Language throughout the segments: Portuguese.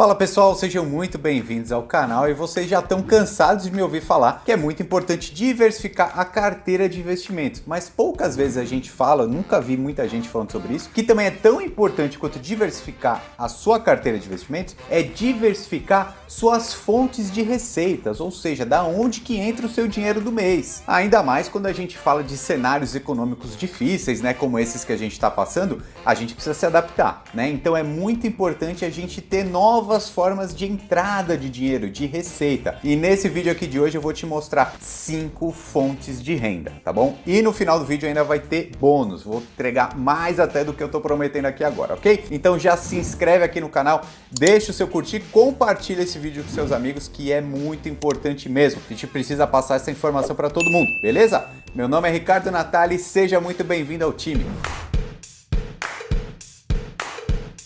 Fala pessoal, sejam muito bem-vindos ao canal e vocês já estão cansados de me ouvir falar que é muito importante diversificar a carteira de investimentos, mas poucas vezes a gente fala, nunca vi muita gente falando sobre isso, que também é tão importante quanto diversificar a sua carteira de investimentos, é diversificar suas fontes de receitas, ou seja, da onde que entra o seu dinheiro do mês. Ainda mais quando a gente fala de cenários econômicos difíceis, né, como esses que a gente está passando, a gente precisa se adaptar, né? Então é muito importante a gente ter novas formas de entrada de dinheiro, de receita. E nesse vídeo aqui de hoje eu vou te mostrar 5 fontes de renda, tá bom? E no final do vídeo ainda vai ter bônus, vou entregar mais até do que eu tô prometendo aqui agora, ok? Então já se inscreve aqui no canal, deixa o seu curtir, compartilha esse vídeo com seus amigos, que é muito importante mesmo. A gente precisa passar essa informação para todo mundo, beleza? Meu nome é Ricardo Natali, seja muito bem-vindo ao time.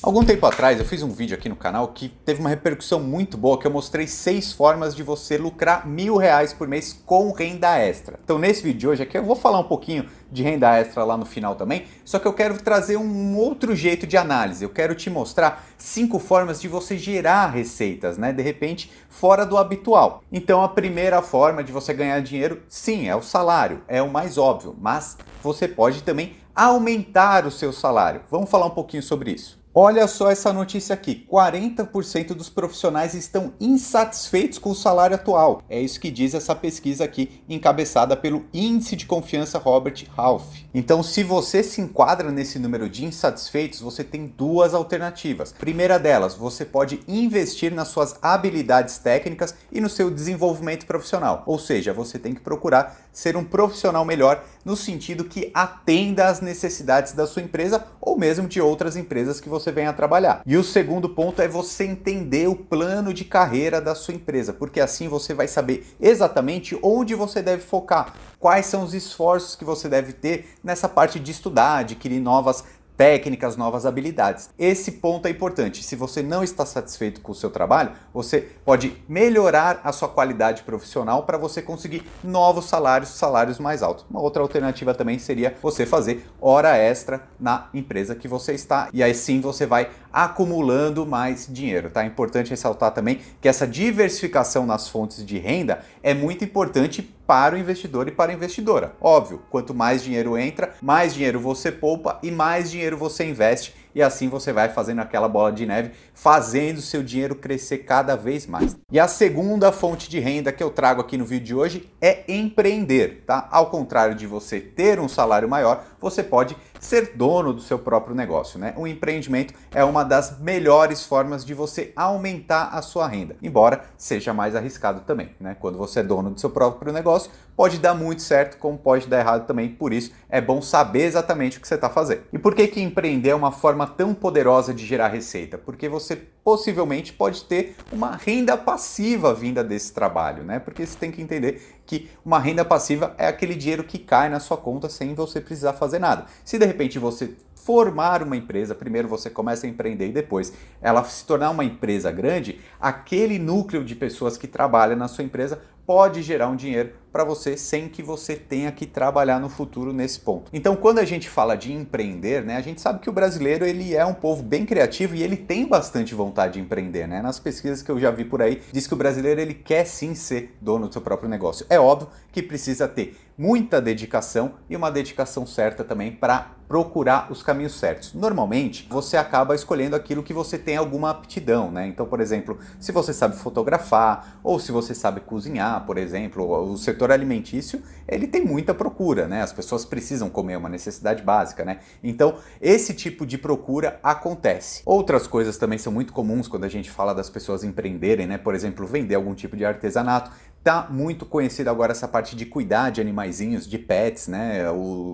Algum tempo atrás eu fiz um vídeo aqui no canal que teve uma repercussão muito boa, que eu mostrei 6 formas de você lucrar R$1.000 por mês com renda extra. Então nesse vídeo de hoje aqui eu vou falar um pouquinho de renda extra lá no final também, só que eu quero trazer um outro jeito de análise. Eu quero te mostrar 5 formas de você gerar receitas, né? De repente fora do habitual. Então a primeira forma de você ganhar dinheiro, sim, é o salário, é o mais óbvio, mas você pode também aumentar o seu salário. Vamos falar um pouquinho sobre isso. Olha só essa notícia aqui, 40% dos profissionais estão insatisfeitos com o salário atual. É isso que diz essa pesquisa aqui, encabeçada pelo Índice de Confiança Robert Half. Então, se você se enquadra nesse número de insatisfeitos, você tem duas alternativas. Primeira delas, você pode investir nas suas habilidades técnicas e no seu desenvolvimento profissional. Ou seja, você tem que procurar ser um profissional melhor no sentido que atenda às necessidades da sua empresa ou mesmo de outras empresas que você venha a trabalhar. E o segundo ponto é você entender o plano de carreira da sua empresa, porque assim você vai saber exatamente onde você deve focar, quais são os esforços que você deve ter nessa parte de estudar, adquirir novas técnicas, novas habilidades. Esse ponto é importante. Se você não está satisfeito com o seu trabalho, você pode melhorar a sua qualidade profissional para você conseguir novos salários, salários mais altos. Uma outra alternativa também seria você fazer hora extra na empresa que você está, e aí sim você vai acumulando mais dinheiro, tá? É importante ressaltar também que essa diversificação nas fontes de renda é muito importante para o investidor e para a investidora. Óbvio, quanto mais dinheiro entra, mais dinheiro você poupa e mais dinheiro você investe, e assim você vai fazendo aquela bola de neve, fazendo o seu dinheiro crescer cada vez mais. E a segunda fonte de renda que eu trago aqui no vídeo de hoje é empreender, tá? Ao contrário de você ter um salário maior, você pode ser dono do seu próprio negócio, né? O empreendimento é uma das melhores formas de você aumentar a sua renda, embora seja mais arriscado também, né? Quando você é dono do seu próprio negócio, pode dar muito certo, como pode dar errado também, por isso é bom saber exatamente o que você está fazendo. E por que empreender é uma forma tão poderosa de gerar receita? Porque você possivelmente pode ter uma renda passiva vinda desse trabalho, né? Porque você tem que entender que uma renda passiva é aquele dinheiro que cai na sua conta sem você precisar fazer nada. Se de repente você formar uma empresa, primeiro você começa a empreender e depois ela se tornar uma empresa grande, aquele núcleo de pessoas que trabalham na sua empresa pode gerar um dinheiro para você sem que você tenha que trabalhar no futuro nesse ponto. Então, quando a gente fala de empreender, né, a gente sabe que o brasileiro ele é um povo bem criativo e ele tem bastante vontade de empreender, né? Nas pesquisas que eu já vi por aí, diz que o brasileiro ele quer sim ser dono do seu próprio negócio. É óbvio que precisa ter muita dedicação e uma dedicação certa também para procurar os caminhos certos. Normalmente, você acaba escolhendo aquilo que você tem alguma aptidão, né? Então, por exemplo, se você sabe fotografar ou se você sabe cozinhar, por exemplo, o setor alimentício, ele tem muita procura, né? As pessoas precisam comer, é uma necessidade básica, né? Então, esse tipo de procura acontece. Outras coisas também são muito comuns quando a gente fala das pessoas empreenderem, né? Por exemplo, vender algum tipo de artesanato. Tá muito conhecido agora essa parte de cuidar de animaizinhos, de pets, né?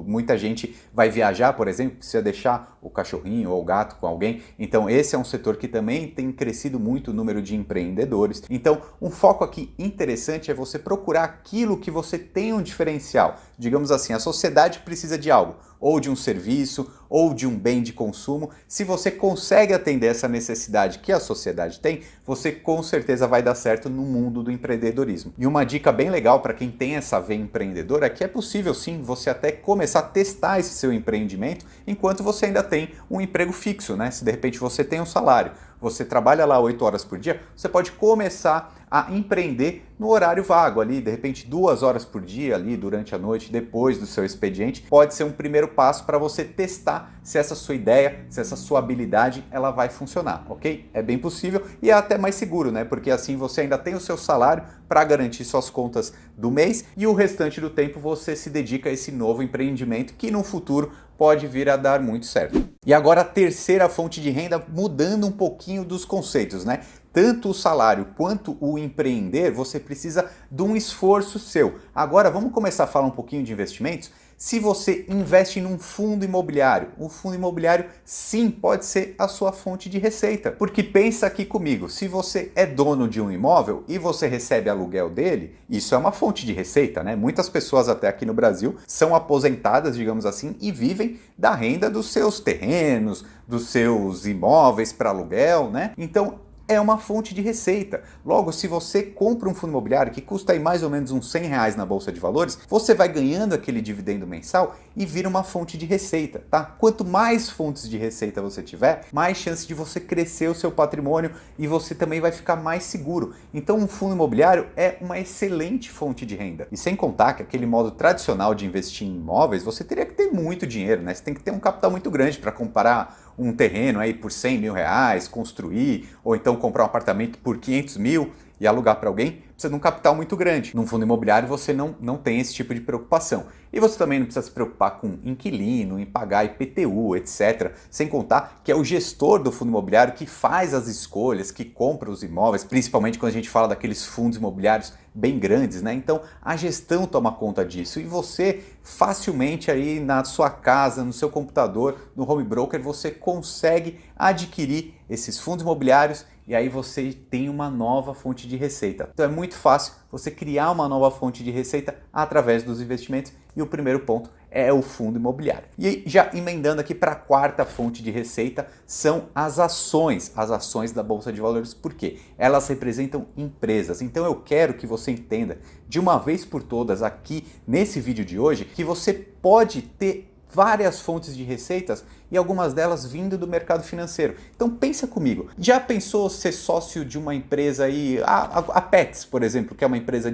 Muita gente vai viajar, por exemplo, precisa deixar o cachorrinho ou o gato com alguém. Então esse é um setor que também tem crescido muito o número de empreendedores. Então um foco aqui interessante é você procurar aquilo que você tem um diferencial. Digamos assim, a sociedade precisa de algo, ou de um serviço, ou de um bem de consumo. Se você consegue atender essa necessidade que a sociedade tem, você com certeza vai dar certo no mundo do empreendedorismo. E uma dica bem legal para quem tem essa veia empreendedora é que é possível sim você até começar a testar esse seu empreendimento enquanto você ainda tem um emprego fixo, né? Se de repente você tem um salário, você trabalha lá 8 horas por dia, você pode começar a empreender no horário vago ali, de repente 2 horas por dia ali durante a noite, depois do seu expediente, pode ser um primeiro passo para você testar se essa sua ideia, se essa sua habilidade, ela vai funcionar, ok? É bem possível e é até mais seguro, né? Porque assim você ainda tem o seu salário para garantir suas contas do mês e o restante do tempo você se dedica a esse novo empreendimento que no futuro pode vir a dar muito certo. E agora a terceira fonte de renda, mudando um pouquinho dos conceitos, né? Tanto o salário quanto o empreender, você precisa de um esforço seu. Agora vamos começar a falar um pouquinho de investimentos? Se você investe num fundo imobiliário, o fundo imobiliário sim pode ser a sua fonte de receita. Porque pensa aqui comigo, se você é dono de um imóvel e você recebe aluguel dele, isso é uma fonte de receita, né? Muitas pessoas até aqui no Brasil são aposentadas, digamos assim, e vivem da renda dos seus terrenos, dos seus imóveis para aluguel, né? Então, é uma fonte de receita. Logo, se você compra um fundo imobiliário que custa aí mais ou menos uns R$100 na Bolsa de Valores, você vai ganhando aquele dividendo mensal e vira uma fonte de receita, tá? Quanto mais fontes de receita você tiver, mais chance de você crescer o seu patrimônio e você também vai ficar mais seguro. Então, um fundo imobiliário é uma excelente fonte de renda. E sem contar que aquele modo tradicional de investir em imóveis, você teria que ter muito dinheiro, né? Você tem que ter um capital muito grande para comparar um terreno aí por R$100 mil, construir, ou então comprar um apartamento por 500 mil e alugar para alguém, precisa de um capital muito grande. Num fundo imobiliário você não tem esse tipo de preocupação. E você também não precisa se preocupar com inquilino, em pagar IPTU, etc. Sem contar que é o gestor do fundo imobiliário que faz as escolhas, que compra os imóveis, principalmente quando a gente fala daqueles fundos imobiliários bem grandes, né? Então a gestão toma conta disso e você facilmente aí na sua casa, no seu computador, no home broker, você consegue adquirir esses fundos imobiliários e aí você tem uma nova fonte de receita. Então é muito fácil você criar uma nova fonte de receita através dos investimentos e o primeiro ponto é o fundo imobiliário. E já emendando aqui para a quarta fonte de receita são as ações da Bolsa de Valores. Por quê? Elas representam empresas. Então eu quero que você entenda de uma vez por todas aqui nesse vídeo de hoje que você pode ter várias fontes de receitas e algumas delas vindo do mercado financeiro. Então pensa comigo, já pensou ser sócio de uma empresa aí, a Pets, por exemplo, que é uma empresa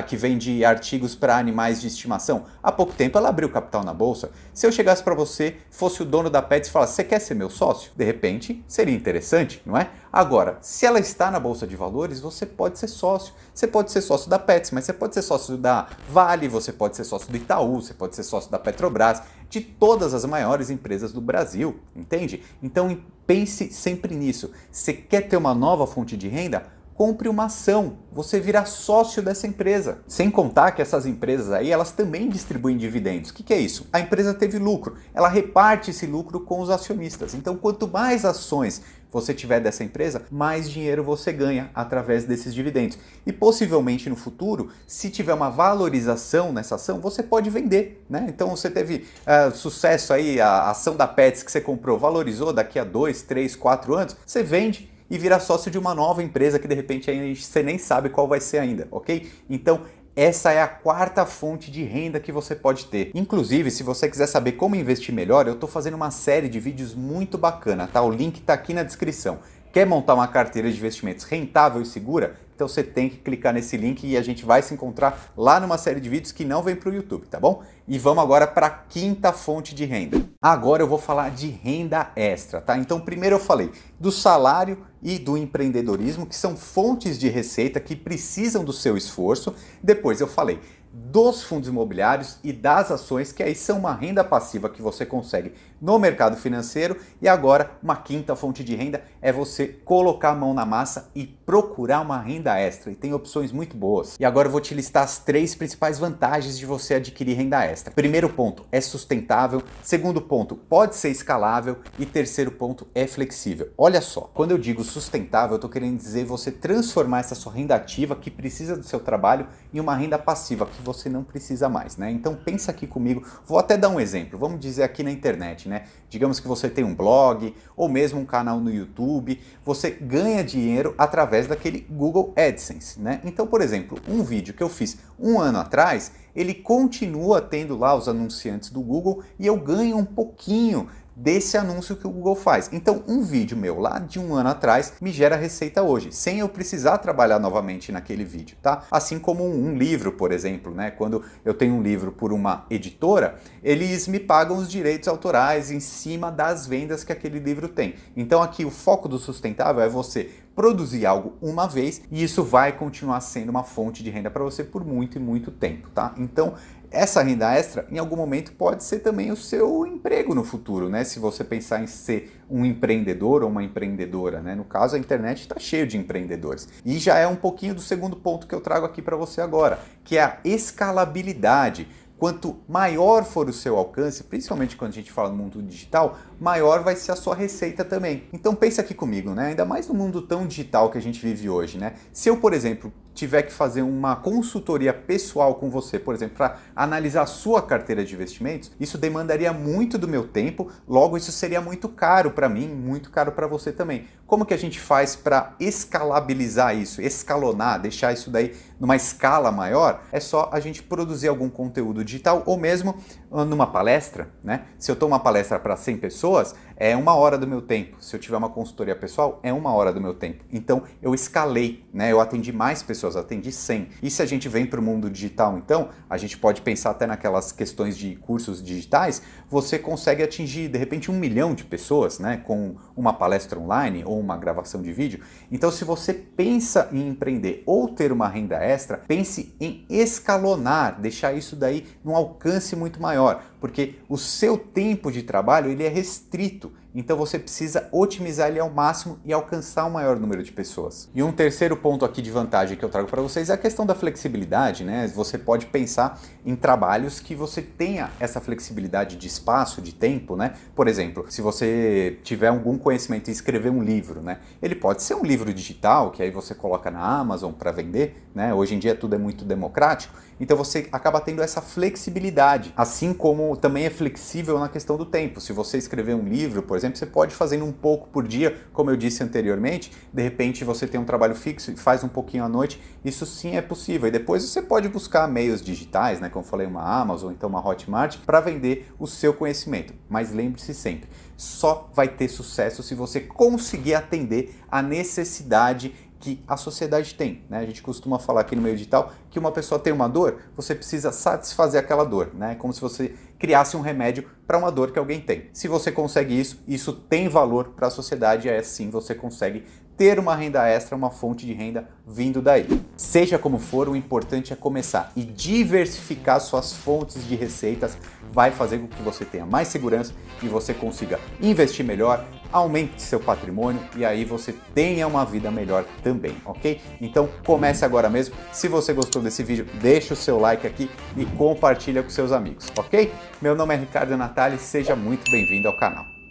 que vende artigos para animais de estimação? Há pouco tempo ela abriu capital na bolsa. Se eu chegasse para você, fosse o dono da Pets e falasse, você quer ser meu sócio? De repente, seria interessante, não é? Agora, se ela está na Bolsa de Valores, você pode ser sócio. Você pode ser sócio da Pets, mas você pode ser sócio da Vale, você pode ser sócio do Itaú, você pode ser sócio da Petrobras, de todas as maiores empresas do Brasil, entende? Então pense sempre nisso. Você quer ter uma nova fonte de renda? Compre uma ação, você virá sócio dessa empresa. Sem contar que essas empresas aí, elas também distribuem dividendos. O que é isso? A empresa teve lucro, ela reparte esse lucro com os acionistas. Então, quanto mais ações você tiver dessa empresa, mais dinheiro você ganha através desses dividendos. E possivelmente no futuro, se tiver uma valorização nessa ação, você pode vender, né? Então você teve sucesso aí, a ação da Pets que você comprou valorizou daqui a 2, 3, 4 anos, você vende e vira sócio de uma nova empresa que de repente aí você nem sabe qual vai ser ainda, ok? Então essa é a quarta fonte de renda que você pode ter. Inclusive, se você quiser saber como investir melhor, eu estou fazendo uma série de vídeos muito bacana, tá? O link está aqui na descrição. Quer montar uma carteira de investimentos rentável e segura? Então você tem que clicar nesse link e a gente vai se encontrar lá numa série de vídeos que não vem para o YouTube, tá bom? E vamos agora para a quinta fonte de renda. Agora eu vou falar de renda extra, tá? Então primeiro eu falei do salário e do empreendedorismo, que são fontes de receita que precisam do seu esforço. Depois eu falei dos fundos imobiliários e das ações, que aí são uma renda passiva que você consegue no mercado financeiro. E agora, uma quinta fonte de renda é você colocar a mão na massa e procurar uma renda extra. E tem opções muito boas. E agora eu vou te listar as 3 principais vantagens de você adquirir renda extra. Primeiro ponto, é sustentável. Segundo ponto, pode ser escalável. E terceiro ponto, é flexível. Olha só, quando eu digo sustentável, eu estou querendo dizer você transformar essa sua renda ativa que precisa do seu trabalho em uma renda passiva que você não precisa mais, né? Então pensa aqui comigo, vou até dar um exemplo, vamos dizer aqui na internet, né? Digamos que você tem um blog ou mesmo um canal no YouTube, você ganha dinheiro através daquele Google AdSense, né? Então, por exemplo, um vídeo que eu fiz um ano atrás, ele continua tendo lá os anunciantes do Google e eu ganho um pouquinho desse anúncio que o Google faz. Então, um vídeo meu lá de um ano atrás me gera receita hoje, sem eu precisar trabalhar novamente naquele vídeo, tá? Assim como um livro, por exemplo, né? Quando eu tenho um livro por uma editora, eles me pagam os direitos autorais em cima das vendas que aquele livro tem. Então aqui o foco do sustentável é você produzir algo uma vez e isso vai continuar sendo uma fonte de renda para você por muito e muito tempo, tá? Então essa renda extra, em algum momento, pode ser também o seu emprego no futuro, né? Se você pensar em ser um empreendedor ou uma empreendedora, né? No caso, a internet está cheio de empreendedores. E já é um pouquinho do segundo ponto que eu trago aqui para você agora, que é a escalabilidade. Quanto maior for o seu alcance, principalmente quando a gente fala no mundo digital, maior vai ser a sua receita também. Então pensa aqui comigo, né? Ainda mais no mundo tão digital que a gente vive hoje, né? Se eu, por exemplo, tiver que fazer uma consultoria pessoal com você, por exemplo, para analisar a sua carteira de investimentos, isso demandaria muito do meu tempo, logo isso seria muito caro para mim, muito caro para você também. Como que a gente faz para escalabilizar isso, escalonar, deixar isso daí numa escala maior? É só a gente produzir algum conteúdo digital ou mesmo numa palestra, né? Se eu estou uma palestra para 100 pessoas, é 1 hora do meu tempo. Se eu tiver uma consultoria pessoal, é 1 hora do meu tempo. Então eu escalei, né? Eu atendi mais pessoas, atendi 100. E se a gente vem para o mundo digital, então, a gente pode pensar até naquelas questões de cursos digitais, você consegue atingir de repente 1 milhão de pessoas, né? Com uma palestra online ou uma gravação de vídeo. Então se você pensa em empreender ou ter uma renda extra, pense em escalonar, deixar isso daí num alcance muito maior, porque o seu tempo de trabalho ele é restrito. Então você precisa otimizar ele ao máximo e alcançar um maior número de pessoas. E um terceiro ponto aqui de vantagem que eu trago para vocês é a questão da flexibilidade, né? Você pode pensar em trabalhos que você tenha essa flexibilidade de espaço, de tempo, né? Por exemplo, se você tiver algum conhecimento em escrever um livro, né? Ele pode ser um livro digital, que aí você coloca na Amazon para vender, né? Hoje em dia tudo é muito democrático, então você acaba tendo essa flexibilidade, assim como também é flexível na questão do tempo. Se você escrever um livro, por exemplo, você pode fazer um pouco por dia, como eu disse anteriormente, de repente você tem um trabalho fixo e faz um pouquinho à noite, isso sim é possível. E depois você pode buscar meios digitais, né, como eu falei, uma Amazon, então uma Hotmart, para vender o seu conhecimento. Mas lembre-se sempre, só vai ter sucesso se você conseguir atender a necessidade que a sociedade tem, né? A gente costuma falar aqui no meio digital que uma pessoa tem uma dor, você precisa satisfazer aquela dor, né? Como se você criasse um remédio para uma dor que alguém tem. Se você consegue isso, isso tem valor para a sociedade e aí sim você consegue ter uma renda extra, uma fonte de renda vindo daí. Seja como for, o importante é começar e diversificar suas fontes de receitas, vai fazer com que você tenha mais segurança e você consiga investir melhor, aumente seu patrimônio e aí você tenha uma vida melhor também, ok? Então comece agora mesmo. Se você gostou desse vídeo, deixa o seu like aqui e compartilha com seus amigos, ok? Meu nome é Ricardo Natali, seja muito bem-vindo ao canal.